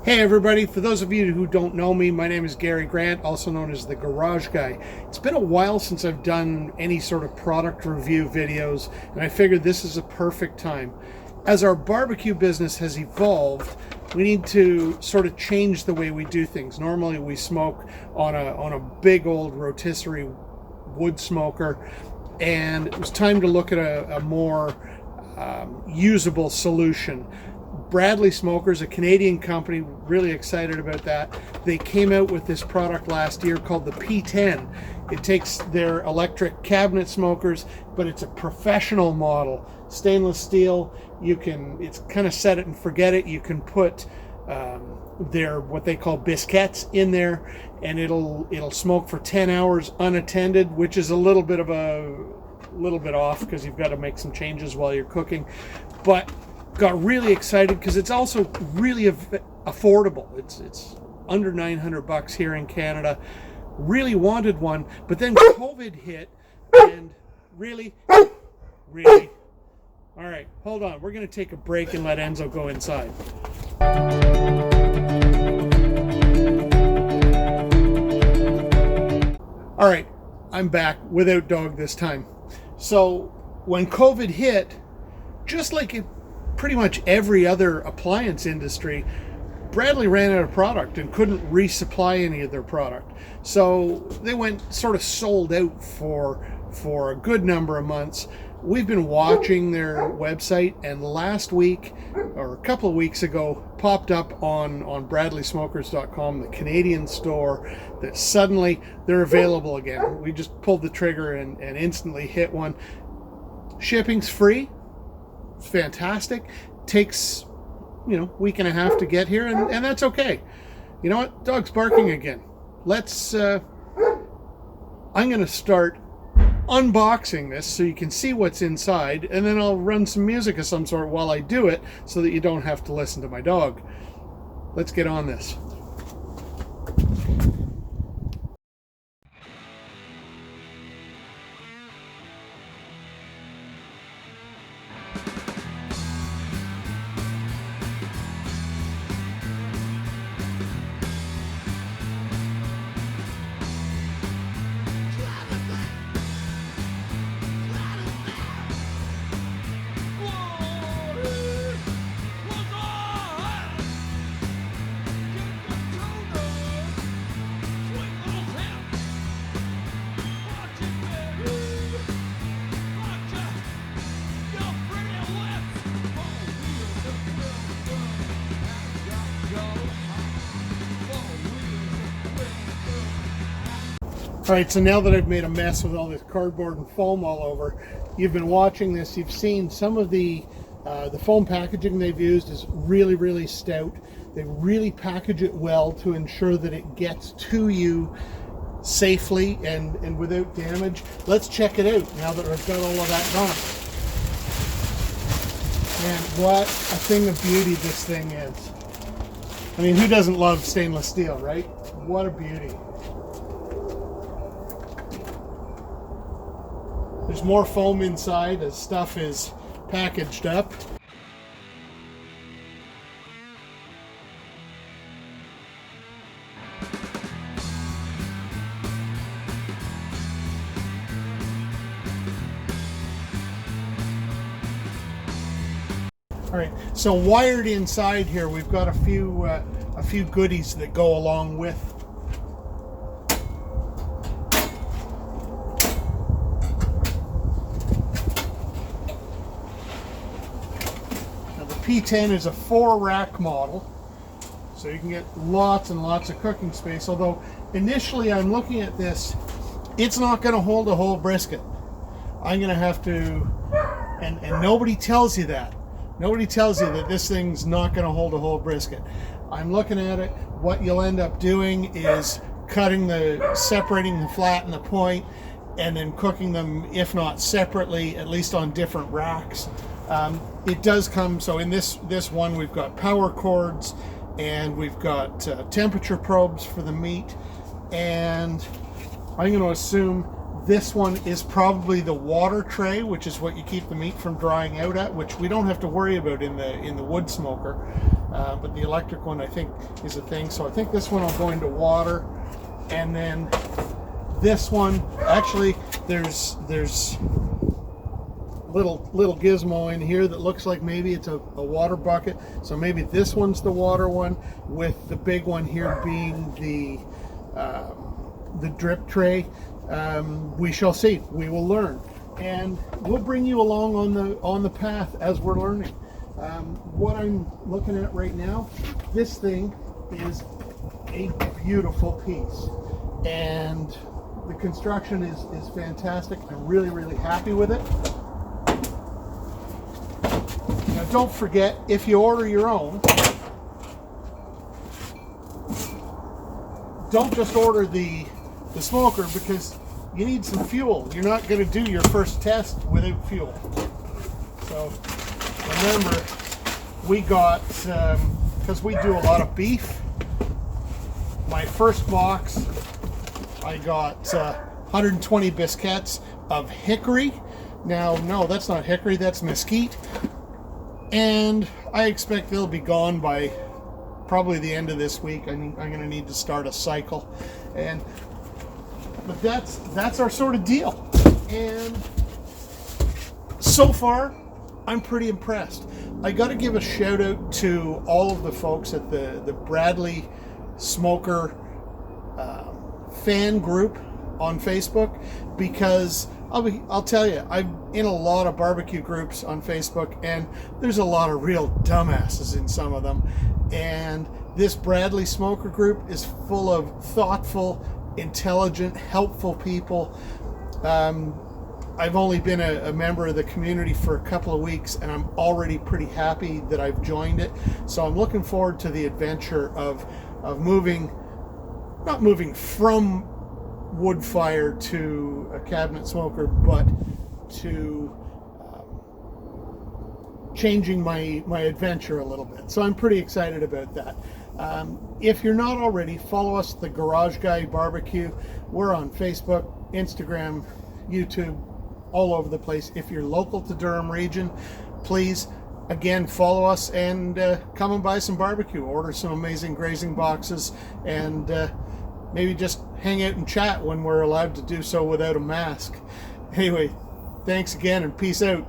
Hey everybody, for those of you who don't know me, my name is Gary Grant, also known as the Garage Guy. It's been a while since I've done any sort of product review videos, and I figured this is a perfect time. As our barbecue business has evolved, we need to sort of change the way we do things. Normally we smoke on a big old rotisserie wood smoker, and it was time to look at a more usable solution. Bradley Smokers, a Canadian company, really excited about that. They came out with this product last year called the P10. It takes their electric cabinet smokers, but it's a professional model. Stainless steel, it's kind of set it and forget it. You can put their what they call biscuits in there, and it'll smoke for 10 hours unattended, which is a little bit off because you've got to make some changes while you're cooking. But got really excited because it's also really affordable. It's under $900 here in Canada. Really wanted one, but then COVID hit, and really, all right, hold on. We're going to take a break and let Enzo go inside. All right, I'm back without dog this time. So when COVID hit, just like pretty much every other appliance industry, Bradley ran out of product and couldn't resupply any of their product. So they went sort of sold out for a good number of months. We've been watching their website, and last week, or a couple of weeks ago, popped up on bradleysmokers.com, the Canadian store, that suddenly they're available again. We just pulled the trigger and instantly hit one. Shipping's free. It's fantastic. Takes, week and a half to get here, and that's okay. You know what? Dog's barking again. I'm going to start unboxing this so you can see what's inside, and then I'll run some music of some sort while I do it so that you don't have to listen to my dog. Let's get on this. All right, so now that I've made a mess with all this cardboard and foam all over, you've been watching this, you've seen some of the foam packaging they've used is really, really stout. They really package it well to ensure that it gets to you safely and without damage. Let's check it out now that we've got all of that done. And what a thing of beauty this thing is. I mean, who doesn't love stainless steel, right? What a beauty. There's more foam inside as stuff is packaged up. All right, so wired inside here, we've got a few goodies that go along with. P10 is a 4-rack model, so you can get lots and lots of cooking space, although initially I'm looking at this, it's not going to hold a whole brisket. I'm going to have to, and nobody tells you that. Nobody tells you that this thing's not going to hold a whole brisket. I'm looking at it, what you'll end up doing is separating the flat and the point, and then cooking them, if not separately, at least on different racks. It does come, so in this one we've got power cords, and we've got temperature probes for the meat, and I'm going to assume this one is probably the water tray, which is what you keep the meat from drying out at, which we don't have to worry about in the wood smoker. but the electric one I think is a thing. So I think this one will go into water, and then this one, actually there's little gizmo in here that looks like maybe it's a water bucket, so maybe this one's the water one, with the big one here being the drip tray. We shall see. We will learn, and we'll bring you along on the path as we're learning. What I'm looking at right now, this thing is a beautiful piece, and the construction is fantastic. I'm really happy with it. Now don't forget, if you order your own, don't just order the smoker, because you need some fuel. You're not going to do your first test without fuel. So remember, we got, because we do a lot of beef, my first box, I got 120 biscuits of hickory. Now, no, that's not hickory, that's mesquite. And I expect they'll be gone by probably the end of this week. I'm going to need to start a cycle. But that's our sort of deal. And so far, I'm pretty impressed. I got to give a shout out to all of the folks at the Bradley Smoker fan group on Facebook, because I'll tell you, I'm in a lot of barbecue groups on Facebook, and there's a lot of real dumbasses in some of them. And this Bradley Smoker group is full of thoughtful, intelligent, helpful people. I've only been a member of the community for a couple of weeks, and I'm already pretty happy that I've joined it. So I'm looking forward to the adventure of not moving from wood fire to a cabinet smoker, but to changing my adventure a little bit. So I'm pretty excited about that. If you're not already, follow us, The Garage Guy Barbecue. We're on Facebook, Instagram, YouTube, all over the place. If you're local to Durham region, please, again, follow us and come and buy some barbecue. Order some amazing grazing boxes, and maybe just hang out and chat when we're allowed to do so without a mask. Anyway, thanks again, and peace out.